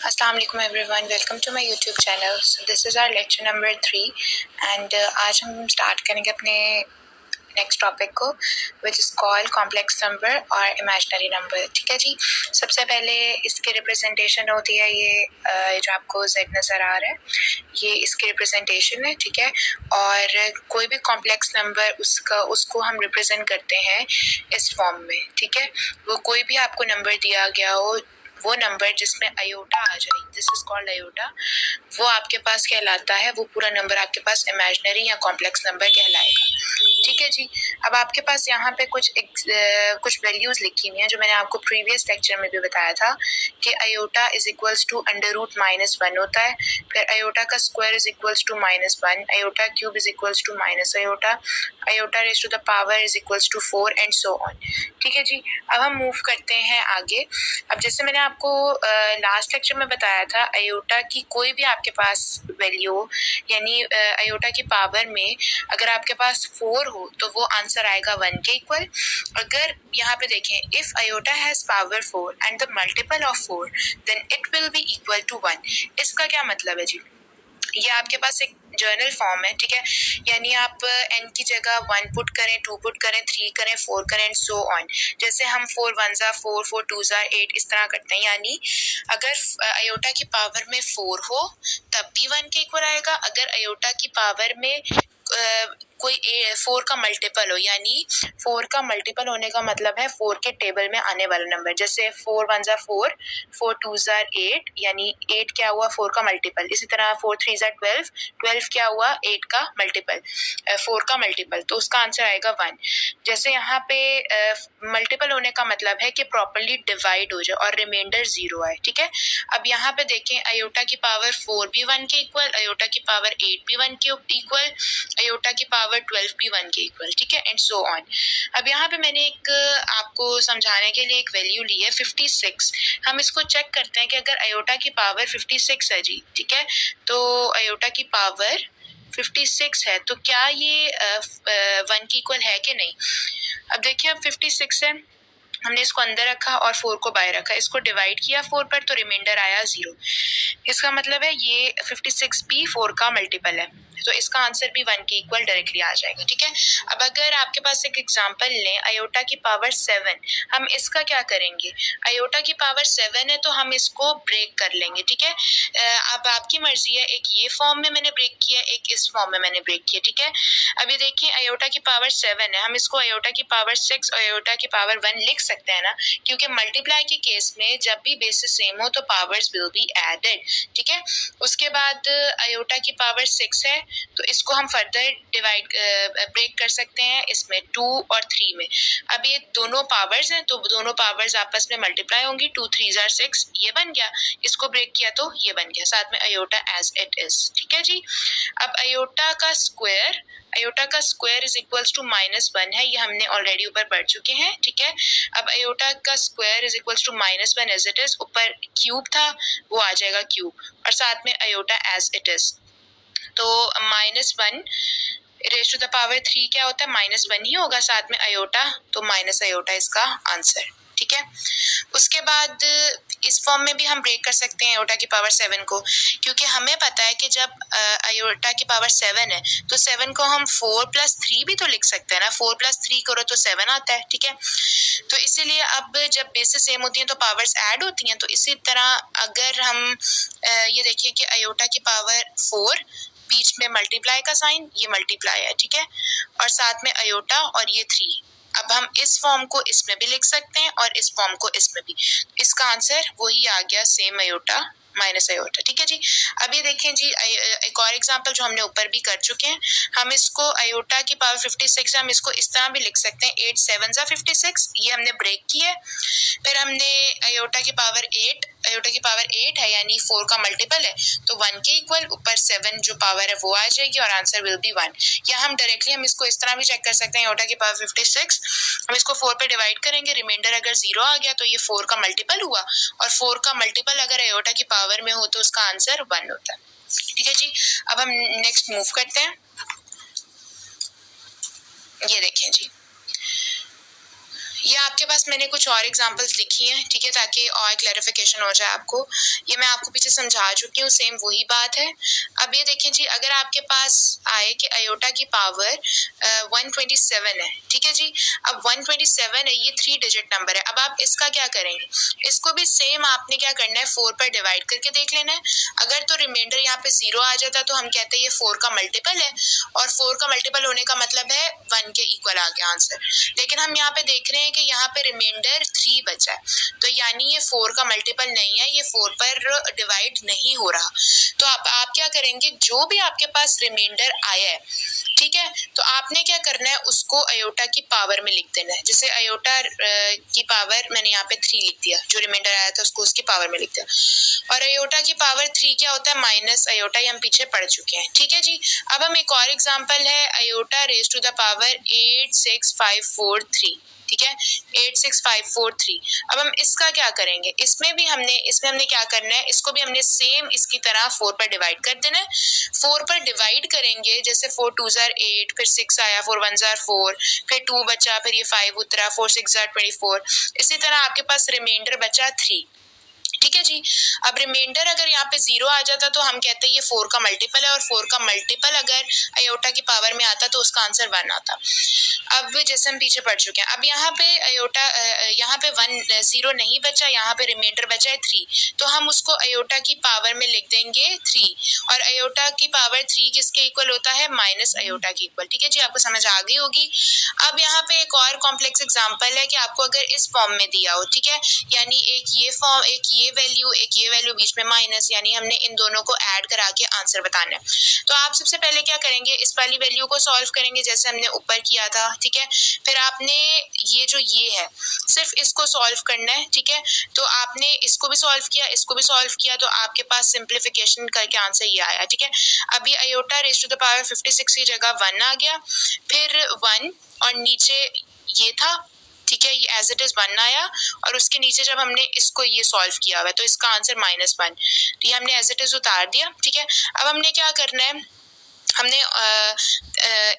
अस्सलाम वालेकुम everyone, welcome to my YouTube channel. So this is our lecture number 3 and आज हम start करेंगे अपने नेक्स्ट टॉपिक को which is called complex number और इमेजिनरी नंबर। ठीक है जी। सबसे पहले इसकी रिप्रेजेंटेशन होती है ये जो आपको Z नज़र आ रहा है, ये इसकी रिप्रेजेंटेशन है। ठीक है। और कोई भी कॉम्प्लेक्स नंबर उसको हम रिप्रेजेंट करते हैं इस फॉर्म में। ठीक है। वो कोई भी आपको नंबर दिया गया हो, वो नंबर जिसमें अयोटा आ जाए, दिस इज कॉल्ड अयोटा, वो आपके पास कहलाता है, वो पूरा नंबर आपके पास इमेजिनरी या कॉम्प्लेक्स नंबर कहलाएगा। ठीक है जी। अब आपके पास यहाँ पे कुछ वैल्यूज लिखी हुई हैं जो मैंने आपको प्रीवियस लेक्चर में भी बताया था कि iota is equals to under root -1 होता है, फिर अयोटा का square is equals to -1, iota cube is equals to minus iota raise to the power is equals to 4 and so on. ठीक है जी। अब हम मूव करते हैं आगे। अब जैसे मैंने आपको लास्ट लेक्चर में बताया था, अयोटा की कोई भी आपके पास वैल्यू यानी अयोटा की पावर में अगर आपके पास 4 हो तो वो आंसर आएगा 1 के इक्वल। अगर यहाँ पे देखें, if iota has power 4 and the multiple of 4 then it will be equal to 1। इसका क्या मतलब है जी? ये आपके पास एक जर्नल फॉर्म है। ठीक है। यानी आप n की जगह 1 पुट करें, 2 पुट करें, 3 करें, 4 करें एंड सो ऑन। जैसे हम 4 1 4, 4 2 8 इस तरह करते हैं। यानी अगर अयोटा की पावर में 4 हो तब भी 1 के इक्वल आएगा। अगर अयोटा की पावर में कोई 4 का मल्टीपल हो, यानी 4 का मल्टीपल होने का मतलब है 4 के टेबल में आने वाला नंबर। जैसे 4 1 4, 4 2 8, यानी 8 क्या हुआ 4 का मल्टीपल। इसी तरह 4 3 12, 12 क्या हुआ 8 का मल्टीपल, 4 का मल्टीपल, तो उसका आंसर आएगा 1। जैसे यहाँ पे मल्टीपल होने का मतलब है कि प्रॉपर्ली डिवाइड हो जाए और रिमाइंडर 0 आए। ठीक है। अब यहाँ पे देखें, अयोटा की पावर 4 भी 1 के इक्वल, अयोटा की पावर 8 भी 1 के इक्वल, अयोटा की पावर 12 भी 1 के इक्वल। ठीक है। And so on. अब यहाँ पे मैंने एक आपको समझाने के लिए एक वैल्यू ली है 56। हम इसको चेक करते हैं कि अगर अयोटा की पावर 56 है जी, ठीक है, तो अयोटा की पावर 56 है तो क्या ये 1 की इक्वल है कि नहीं। अब देखिए, अब 56 है, हमने इसको अंदर रखा और 4 को बाहर रखा, इसको डिवाइड किया 4 पर तो रिमाइंडर आया 0। इसका मतलब है ये 56 भी 4 का मल्टीपल है, तो इसका आंसर भी 1 के इक्वल डायरेक्टली आ जाएगा। ठीक है। अब अगर आपके पास एक एग्जांपल लें, अयोटा की पावर 7, हम इसका क्या करेंगे? अयोटा की पावर 7 है तो हम इसको ब्रेक कर लेंगे। ठीक है। अब आपकी मर्जी है, एक ये फॉर्म में मैंने ब्रेक किया, एक इस फॉर्म में मैंने ब्रेक किया। ठीक है। अभी देखिए, अयोटा की पावर 7 है, हम इसको अयोटा की पावर 6 और अयोटा की पावर 1 लिख सकते हैं ना, क्योंकि मल्टीप्लाई के केस में जब भी बेसिस सेम हो तो पावर्स विल बी एडेड। ठीक है। उसके बाद अयोटा की पावर 6 है तो इसको हम फर्दर डिवाइड ब्रेक कर सकते हैं इसमें 2 और 3 में। अब ये दोनों पावर्स हैं तो दोनों पावर्स आपस में मल्टीप्लाई होंगी, 2 3 6, ये बन गया। इसको ब्रेक किया तो ये बन गया, साथ में अयोटा एज इट इज। ठीक है जी। अब अयोटा का स्क्वायर इज इक्वल्स टू -1 है, ये हमने ऑलरेडी ऊपर पढ़ चुके हैं। ठीक है। अब अयोटा का square is equals to -1 as it is, ऊपर क्यूब था वो आ जाएगा क्यूब, और साथ में अयोटा एज इट इज। तो -1 रेज़ टू द पावर 3 क्या होता है, -1 ही होगा, साथ में अयोटा, तो माइनस अयोटा इसका आंसर। ठीक है। उसके बाद इस फॉर्म में भी हम ब्रेक कर सकते हैं अयोटा की पावर 7 को, क्योंकि हमें पता है कि जब अयोटा की पावर 7 है तो 7 को हम 4 + 3 भी तो लिख सकते हैं ना, 4 + 3 करो तो 7 आता है। ठीक है। तो इसीलिए अब जब बेसिस सेम होती हैं तो पावर्स ऐड होती हैं, तो इसी तरह अगर हम ये देखिए कि अयोटा की पावर 4, बीच में मल्टीप्लाई का साइन, ये मल्टीप्लाई है। ठीक है। और साथ में अयोटा और ये 3। अब हम इस फॉर्म को इसमें भी लिख सकते हैं और इस फॉर्म को इसमें भी, इसका आंसर वही आ गया, सेम अयोटा माइनस अयोटा। ठीक है जी। अब ये देखें जी, एक और एग्जांपल जो हमने ऊपर भी कर चुके हैं, हम इसको अयोटा की पावर 56 है, हम इसको इस तरह भी लिख सकते हैं, 8 7 56, ये हमने ब्रेक किया। फिर हमने अयोटा की पावर 8 है, यानी 4 का मल्टीपल है तो 1 के इक्वल, ऊपर 7 जो पावर है वो आ जाएगी और आंसर विल बी 1। या हम डायरेक्टली हम इसको इस तरह भी चेक कर सकते हैं, अयोटा की पावर 56 हम इसको 4 पे डिवाइड करेंगे, रिमाइंडर अगर 0 आ गया तो ये 4 का मल्टीपल हुआ, और 4 का मल्टीपल अगर अयोटा की पावर में हो तो उसका आंसर 1 होता है। ठीक है जी। अब हम नेक्स्ट मूव करते हैं। ये देखें जी, ये आपके पास मैंने कुछ और एग्जांपल्स लिखी हैं, ठीक है, ताकि और क्लैरिफिकेशन हो जाए आपको। ये मैं आपको पीछे समझा चुकी हूँ, सेम वही बात है। अब ये देखें जी, अगर आपके पास आए कि अयोटा की पावर 127 है, ठीक है जी। अब 127 है, ये 3 डिजिट नंबर है। अब आप इसका क्या करेंगे, इसको भी सेम आपने क्या करना है, 4 पर डिवाइड करके देख लेना है। अगर तो रिमाइंडर यहाँ पे 0 आ जाता तो हम कहते हैं ये 4 का मल्टीपल है, और 4 का मल्टीपल होने का मतलब है 1 के इक्वल आ गया आंसर। लेकिन हम यहाँ पे देख रहे हैं कि यहाँ पे रिमाइंडर 3 बचा है, तो यानी ये 4 का मल्टीपल नहीं है, ये 4 पर डिवाइड नहीं हो रहा। तो आप क्या करेंगे, जो भी आपके पास रिमाइंडर आया है, ठीक है, तो आपने क्या करना है, उसको अयोटा की पावर में लिख देना है। जैसे अयोटा की पावर मैंने यहाँ पे 3 लिख दिया, जो रिमाइंडर आया था उसको उसकी पावर में लिख दिया। और अयोटा की पावर 3 क्या होता है, माइनस अयोटा, ये हम पीछे पढ़ चुके हैं, ठीक है जी। अब हम एक और एग्जांपल है, iota raise to the power 86543, ठीक है, 86543। अब हम इसका क्या करेंगे, इसमें हमने क्या करना है, इसको भी हमने सेम इसकी तरह 4 पर डिवाइड कर देना है। 4 पर डिवाइड करेंगे, जैसे 4 2 जार 8, फिर 6 आया, 4 1 जार 4, फिर 2 बचा, फिर ये 5 उतरा, 4 6 जार 24। इसी तरह आपके पास रिमाइंडर बचा 3, ठीक है जी। अब रिमाइंडर अगर यहाँ पे 0 आ जाता तो हम कहते हैं ये 4 का मल्टीपल है, और 4 का मल्टीपल अगर अयोटा की पावर में आता तो उसका आंसर 1 आता। अब जैसे हम पीछे पढ़ चुके हैं, अब यहाँ पे अयोटा यहाँ पे 0 नहीं बचा, यहाँ पे रिमाइंडर बचा है 3, तो हम उसको अयोटा की पावर में लिख देंगे 3, और अयोटा की पावर 3 किसके इक्वल होता है, माइनस अयोटा की इक्वल, ठीक है जी। आपको समझ आ गई होगी। अब यहाँ पे एक और कॉम्प्लेक्स एग्जाम्पल है कि आपको अगर इस फॉर्म में दिया हो, ठीक है, यानी एक ये फॉर्म, एक ये वैल्यू बीच में माइनस, यानी हमने इन दोनों को ऐड करा के आंसर बताना है। तो आप सबसे पहले क्या करेंगे, इस वाली वैल्यू को सॉल्व करेंगे जैसे हमने ऊपर किया था, ठीक है। फिर आपने ये है, सिर्फ इसको सॉल्व करना है, ठीक है। तो आपने इसको भी सॉल्व किया, इसको भी सॉल्व किया, तो आपके पास सिंप्लीफिकेशन करके आंसर ये आया, ठीक है। अभी iota raise to the power 56 की जगह 1 आ गया, फिर 1 और नीचे ये था, ठीक है, ये एज इट इज 1 आया, और उसके नीचे जब हमने इसको ये सॉल्व किया हुआ है तो इसका आंसर -1, तो ये हमने एज इट इज उतार दिया, ठीक है। अब हमने क्या करना है, हमने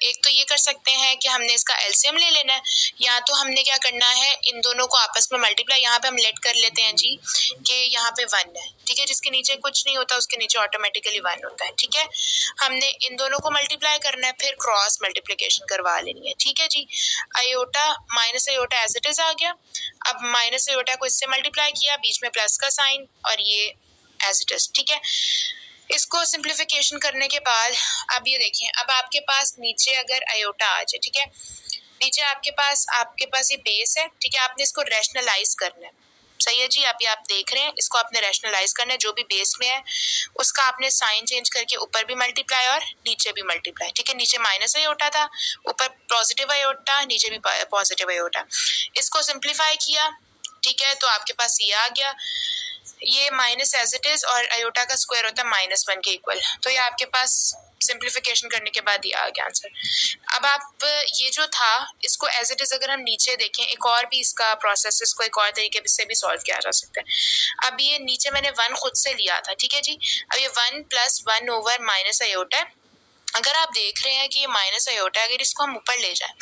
एक तो ये कर सकते हैं कि हमने इसका एलसीएम ले लेना है, या तो हमने क्या करना है, इन दोनों को आपस में मल्टीप्लाई, यहाँ पे हम लेट कर लेते हैं जी कि यहाँ पे 1 है, ठीक है, जिसके नीचे कुछ नहीं होता उसके नीचे ऑटोमेटिकली 1 होता है, ठीक है। हमने इन दोनों को मल्टीप्लाई करना है, फिर क्रॉस मल्टीप्लिकेशन करवा लेनी है, ठीक है जी। Iota minus iota as it is आ गया, अब माइनस अयोटा को इससे मल्टीप्लाई किया, बीच में प्लस का साइन, और ये एज इट इज, ठीक है। इसको सिंप्लीफिकेशन करने के बाद अब ये देखें, अब आपके पास नीचे अगर अयोटा आ जाए, ठीक है, नीचे आपके पास ये बेस है, ठीक है, आपने इसको रैशनलाइज करना है, सही है जी। आप देख रहे हैं, इसको आपने रैशनलाइज करना है, जो भी बेस में है उसका आपने साइन चेंज करके ऊपर भी मल्टीप्लाई और नीचे भी मल्टीप्लाई, ठीक है। नीचे माइनस अयोटा था, ऊपर पॉजिटिव अयोटा, नीचे भी पॉजिटिव अयोटा, इसको सिंप्लीफाई किया, ठीक है, तो आपके पास ये आ गया, ये माइनस एज इट इज, और अयोटा का स्क्वायर होता है -1 के इक्वल, तो ये आपके पास सिंप्लीफिकेशन करने के बाद ये आ गया आंसर। अब आप ये जो था इसको एज इट इज अगर हम नीचे देखें, एक और भी इसका प्रोसेस, इसको एक और तरीके से भी सॉल्व किया जा सकता है। अब ये नीचे मैंने 1 खुद से लिया था, ठीक है जी। अब ये 1 + 1 ओवर माइनस अयोटा है, अगर आप देख रहे हैं कि ये माइनस अयोटा है, अगर इसको हम ऊपर ले जाएं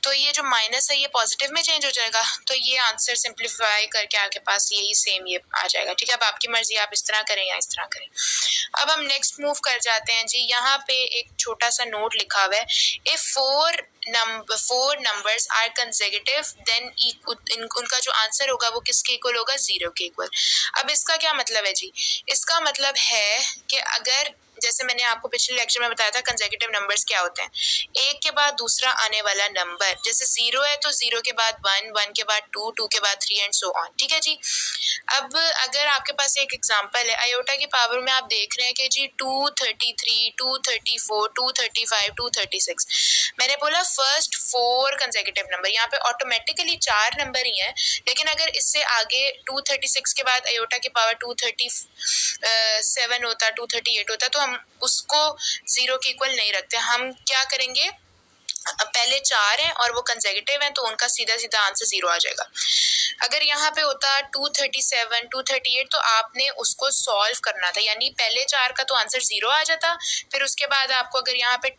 तो ये जो माइनस है ये पॉजिटिव में चेंज हो जाएगा, तो ये आंसर सिंप्लीफाई करके आपके पास यही सेम ये आ जाएगा, ठीक है। अब आपकी मर्जी, आप इस तरह करें या इस तरह करें। अब हम नेक्स्ट मूव कर जाते हैं जी, यहाँ पे एक छोटा सा नोट लिखा हुआ है, if four numbers are consecutive then उनका जो आंसर होगा वो किसके इक्वल होगा, 0 के इक्वल। अब इसका क्या मतलब है जी, इसका मतलब है कि अगर जैसे मैंने आपको पिछले लेक्चर में बताया था कंसेक्यूटिव नंबर्स क्या होते हैं, एक के बाद दूसरा आने वाला नंबर, जैसे 0 है तो 0 के बाद 1, 1 के बाद 2, 2 के बाद 3 एंड सो ऑन, ठीक है जी। अब अगर आपके पास एक एग्जांपल है, अयोटा की पावर में आप देख रहे हैं कि जी 233, 234, 235, 236, मैंने बोला फर्स्ट 4 कंसेक्यूटिव नंबर, यहाँ पे ऑटोमेटिकली 4 नंबर ही हैं, लेकिन अगर इससे आगे 236 के बाद अयोटा की पावर 237 होता, 238 होता, तो हम उसको 0 के इक्वल नहीं रखते। हम क्या करेंगे, पहले 4 हैं और वो कंसेक्यूटिव हैं, तो उनका सीधा सीधा आंसर 0 आ जाएगा। अगर यहाँ पे होता 237, 238, तो आपने उसको सॉल्व करना था, यानी पहले 4 का तो आंसर 0 आ जाता, फिर उसके बाद आपको अगर यहाँ पे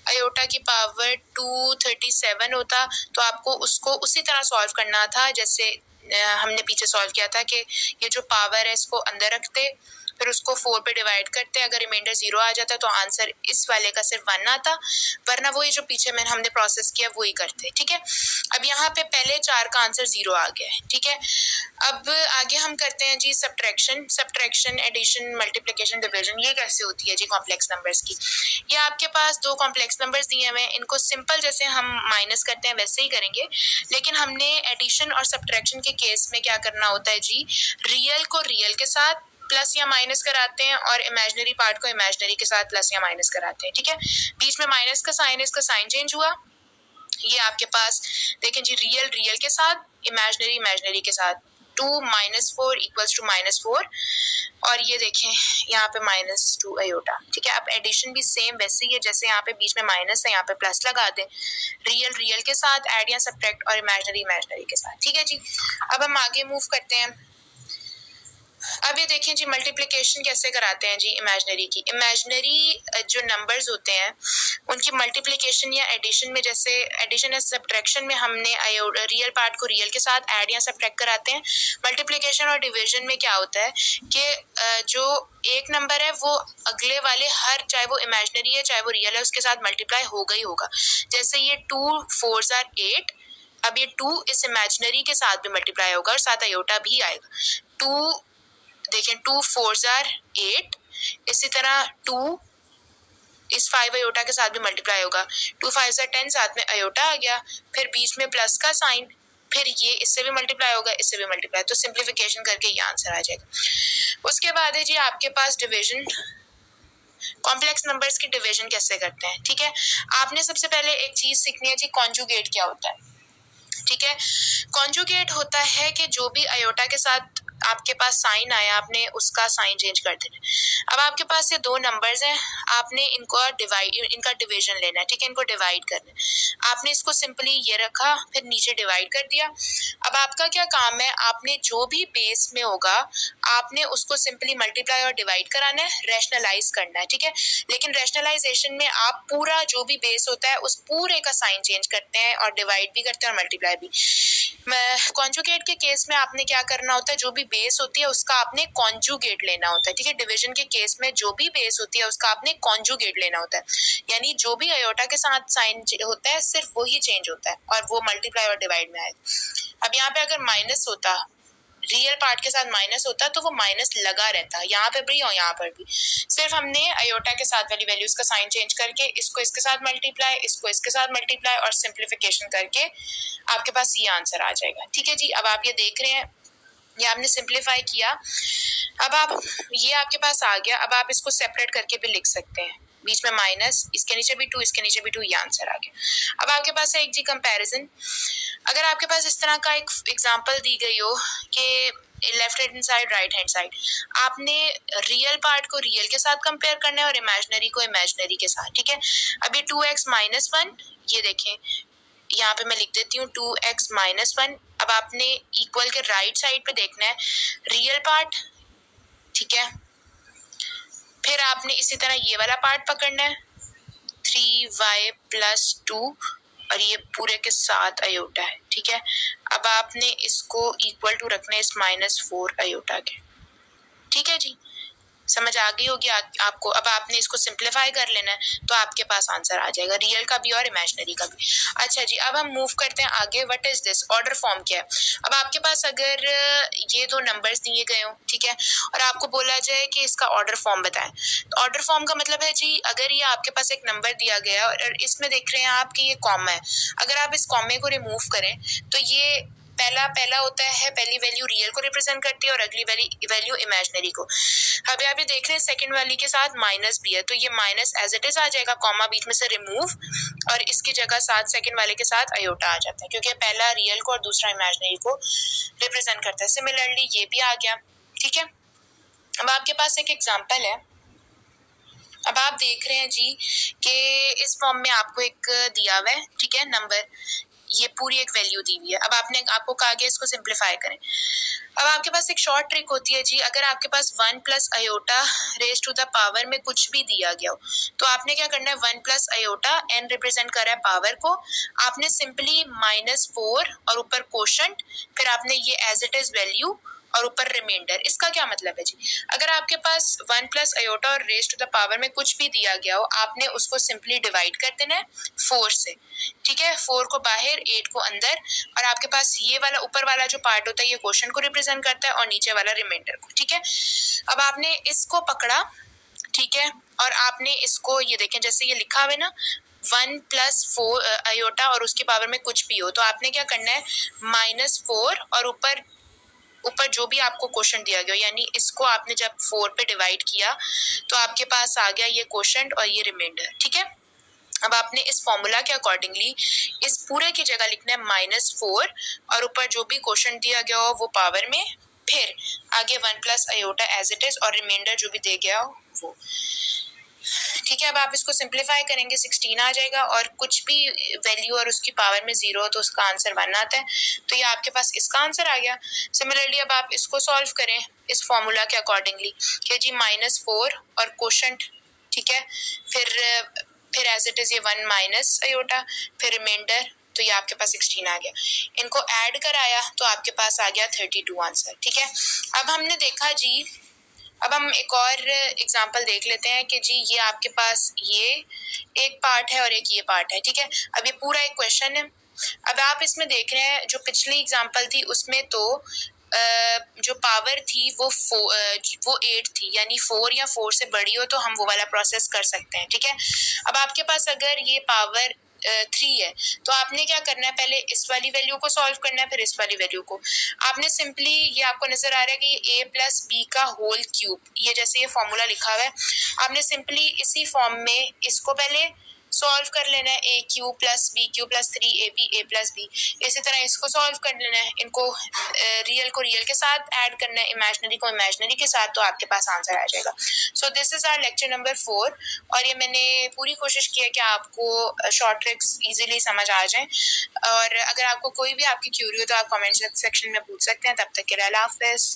अयोटा की पावर 237 होता तो आपको उसको उसी तरह सॉल्व करना था जैसे हमने पीछे सॉल्व किया था कि ये जो पावर है इसको अंदर रखते, फिर उसको 4 पे डिवाइड करते, अगर रिमाइंडर 0 आ जाता तो आंसर इस वाले का सिर्फ 1 आता, वरना वो ये जो पीछे में हमने प्रोसेस किया वही करते। ठीक है, अब यहाँ पे पहले 4 का आंसर 0 आ गया है। ठीक है, अब आगे हम करते हैं जी सब्ट्रैक्शन, एडिशन, मल्टीप्लिकेशन, डिवीजन। ये कैसे होती है जी कॉम्प्लेक्स नंबर्स की। ये आपके पास दो कॉम्प्लेक्स नंबर्स दिए हुए हैं, इनको सिंपल जैसे हम माइनस करते हैं वैसे ही करेंगे, लेकिन हमने एडिशन और सब्ट्रैक्शन के केस में क्या करना होता है जी, रियल को रियल के साथ प्लस या माइनस कराते हैं और इमेजिनरी पार्ट को इमेजिनरी के साथ प्लस या माइनस कराते हैं। ठीक है, बीच में माइनस का साइन है, इसका साइन चेंज हुआ। ये आपके पास देखें जी, रियल रियल के साथ, इमेजिनरी इमेजिनरी के साथ, 2 - 4 इक्वल्स टू -4, और ये देखें यहाँ पे -2 अयोटा। ठीक है, अब एडिशन भी सेम वैसे ही है, जैसे यहाँ पे बीच में माइनस है यहाँ पे प्लस लगा दें, रियल रियल के साथ ऐड या सब्ट्रैक्ट और इमेजिनरी इमेजिनरी के साथ। ठीक है जी, अब हम आगे मूव करते हैं। अब ये देखें जी, मल्टीप्लिकेशन कैसे कराते हैं जी इमेजिनरी की। इमेजिनरी जो नंबर्स होते हैं उनकी मल्टीप्लिकेशन या एडिशन में, जैसे एडिशन या सब्ट्रैक्शन में हमने रियल पार्ट को रियल के साथ ऐड या सब्ट्रैक्ट कराते हैं। मल्टीप्लिकेशन और डिवीजन में क्या होता है कि जो एक नंबर है वो अगले वाले हर, चाहे वो इमेजिनरी है चाहे वो रियल है, उसके साथ मल्टीप्लाई होगा ही होगा। जैसे ये 2 4s are 8, अब ये 2 इस इमेजिनरी के साथ भी मल्टीप्लाई होगा और साथ अयोटा भी आएगा। 2 देखें, 2 4s are 8, इसी तरह 2 इस 5 अयोटा के साथ भी मल्टीप्लाई होगा, 2 5s are 10, साथ में अयोटा आ गया, फिर बीच में प्लस का साइन, फिर ये इससे भी मल्टीप्लाई होगा, इससे भी मल्टीप्लाई, तो सिंप्लीफिकेशन करके ये आंसर आ जाएगा। उसके बाद है जी आपके पास डिवीजन। कॉम्प्लेक्स नंबर्स की डिवीजन कैसे करते हैं। ठीक है, आपने सबसे पहले एक चीज सीखनी है जी, कॉन्जुगेट क्या होता है। ठीक है, कॉन्जुगेट होता है कि जो भी अयोटा के साथ आपके पास साइन आया, आपने उसका साइन चेंज कर देना। अब आपके पास ये दो नंबर्स हैं, आपने इनका डिवीजन लेना है। ठीक है, इनको डिवाइड करना है। आपने इसको सिंपली ये रखा, फिर नीचे डिवाइड कर दिया। अब आपका क्या काम है, आपने जो भी बेस में होगा आपने उसको सिंपली मल्टीप्लाई और डिवाइड कराना है, रैशनलाइज करना है। ठीक है, लेकिन रैशनलाइजेशन में आप पूरा जो भी बेस होता है उस पूरे का साइन चेंज करते हैं और डिवाइड भी करते हैं और मल्टीप्लाई भी। कॉन्जुगेट के केस में आपने क्या करना होता है, जो भी बेस होती है उसका आपने कॉन्जुगेट लेना होता है। ठीक है, डिवीजन के केस में जो भी बेस होती है उसका आपने कॉन्जुगेट लेना होता है, यानी जो भी अयोटा के साथ साइन होता है सिर्फ वही चेंज होता है और वो मल्टीप्लाई और डिवाइड में आएगा। अब यहाँ पे अगर माइनस होता, रियल पार्ट के साथ माइनस होता तो वो माइनस लगा रहता, यहाँ पे भी और यहाँ पर भी। सिर्फ हमने अयोटा के साथ वाली वैल्यूज का साइन चेंज करके इसको इसके साथ मल्टीप्लाई, इसको इसके साथ मल्टीप्लाई और सिंप्लीफिकेशन करके आपके पास ये आंसर आ जाएगा। ठीक है जी, अब आप ये देख रहे हैं, ये आपने सिंप्लीफाई किया, अब आप ये आपके पास आ गया। अब आप इसको सेपरेट करके भी लिख सकते हैं, बीच में माइनस, इसके नीचे भी 2, इसके नीचे भी 2, ये आंसर आ गया। अब आपके पास है एक जी कंपैरिजन। अगर आपके पास इस तरह का एक एग्जांपल दी गई हो कि left hand side right hand side, आपने रियल पार्ट को रियल के साथ कंपेयर करना है और इमेजिनरी को इमेजिनरी के साथ। ठीक है, अब ये 2x - 1, ये देखें यहाँ पे मैं लिख देती हूँ 2x - 1। अब आपने इक्वल के राइट साइड पे देखना है रियल पार्ट। ठीक है, फिर आपने इसी तरह ये वाला पार्ट पकड़ना है, 3y + 2, और ये पूरे के साथ अयोटा है। ठीक है, अब आपने इसको इक्वल टू रखना है इस -4 अयोटा के। ठीक है जी, समझ आ गई होगी आपको। अब आपने इसको सिंप्लीफाई कर लेना है तो आपके पास आंसर आ जाएगा, रियल का भी और इमेजिनरी का भी। अच्छा जी, अब हम मूव करते हैं आगे। What is this, order form क्या है। अब आपके पास अगर ये दो नंबर्स दिए गए हो, ठीक है, और आपको बोला जाए कि इसका ऑर्डर फॉर्म बताएं, तो ऑर्डर फॉर्म का मतलब है जी, अगर ये आपके पास एक नंबर दिया गया और इसमें देख रहे हैं आप कि ये कॉमा है, अगर आप इस कॉमे को रिमूव करें तो ये पहला होता है, पहली वैल्यू रियल को रिप्रेजेंट करती है और अगली वैल्यू इमेजिनरी को। अब आप ये देख रहे हैं सेकंड वाली के साथ माइनस भी है, तो ये माइनस एज इट इज आ जाएगा, कॉमा बीच में से रिमूव, और इसकी जगह साथ सेकंड वाले के साथ अयोटा आ जाता है, क्योंकि पहला रियल को और दूसरा इमेजिनरी को रिप्रेजेंट करता है। सिमिलरली ये भी आ गया। ठीक है, अब आपके पास एक एग्जाम्पल है। अब आप देख रहे हैं जी कि इस फॉर्म में आपको एक दिया हुआ है, ठीक है, नंबर ये पूरी एक वैल्यू दी हुई है। अब आपको कहा गया इसको सिंप्लीफाई करें। अब आपके पास एक शॉर्ट ट्रिक होती है जी, अगर आपके पास 1 plus iota raise to the power में कुछ भी दिया गया हो तो आपने क्या करना है, 1 प्लस आयोटा n रिप्रेजेंट कर रहा है पावर को, आपने सिंपली -4 और ऊपर कोशंट, फिर आपने ये एज इट इज वैल्यू और ऊपर रिमाइंडर। इसका क्या मतलब है जी, अगर आपके पास 1 प्लस आयोटा और रेज टू द पावर में कुछ भी दिया गया हो, आपने उसको सिंपली डिवाइड कर देना है 4 से, ठीक है, 4 को बाहर 8 को अंदर, और आपके पास ये वाला ऊपर वाला जो पार्ट होता है ये क्वोशंट को रिप्रेजेंट करता है और नीचे वाला रिमाइंडर को, ठीक है। अब आपने इसको पकड़ा, ठीक है, और आपने इसको ये देखें जैसे ये लिखा हुआ है ना 1 प्लस 4 आयोटा और उसकी पावर में कुछ भी हो, तो आपने क्या करना है -4 और ऊपर जो भी आपको क्वोशंट दिया गया, यानी इसको आपने जब 4 पे डिवाइड किया तो आपके पास आ गया ये क्वोशंट और ये रिमाइंडर, ठीक है। अब आपने इस फॉर्मूला के अकॉर्डिंगली इस पूरे की जगह लिखना है -4 और ऊपर जो भी क्वोशंट दिया गया हो वो पावर में, फिर आगे 1 plus iota as it is और रिमाइंडर जो भी दे गया हो वो, ठीक है। अब आप इसको सिंप्लीफाई करेंगे 16 आ जाएगा, और कुछ भी वैल्यू और उसकी पावर में 0 हो तो उसका आंसर 1 आता है, तो ये आपके पास इसका आंसर आ गया। सिमिलरली अब आप इसको सॉल्व करें इस फॉर्मूला के अकॉर्डिंगली कि जी -4 और क्वोशंट, ठीक है, फिर एज इट इज ये 1 माइनस आयोटा, फिर रिमाइंडर, तो ये आपके पास 16 आ गया। इनको ऐड कराया तो आपके पास आ गया 32 आंसर, ठीक है। अब हमने देखा जी, अब हम एक और एग्जांपल देख लेते हैं कि जी ये आपके पास ये एक पार्ट है और एक ये पार्ट है, ठीक है। अब ये पूरा एक क्वेश्चन है। अब आप इसमें देख रहे हैं जो पिछली एग्जांपल थी उसमें तो जो पावर थी वो 8 थी, यानी 4 या 4 से बड़ी हो तो हम वो वाला प्रोसेस कर सकते हैं, ठीक है। अब आपके पास अगर ये पावर 3 है तो आपने क्या करना है, पहले इस वाली वैल्यू को सॉल्व करना है, फिर इस वाली वैल्यू को। आपने सिंपली, ये आपको नजर आ रहा है कि ये a प्लस बी का होल क्यूब, ये जैसे ये फॉर्मूला लिखा हुआ है, आपने सिंपली इसी फॉर्म में इसको पहले सॉल्व कर लेना है, a cube plus b cube plus 3ab a plus b. इसी तरह इसको सॉल्व कर लेना है, इनको रियल को रियल के साथ ऐड करना है, इमेजिनरी को इमेजिनरी के साथ, तो आपके पास आंसर आ जाएगा। So this is our lecture number 4, और ये मैंने पूरी कोशिश की है कि आपको शॉर्ट ट्रिक्स इजीली समझ आ जाएं, और अगर आपको कोई भी आपकी क्यूरी हो तो आप कमेंट सेक्शन में पूछ सकते हैं। तब तक के लिए अल्लाह हाफिज़।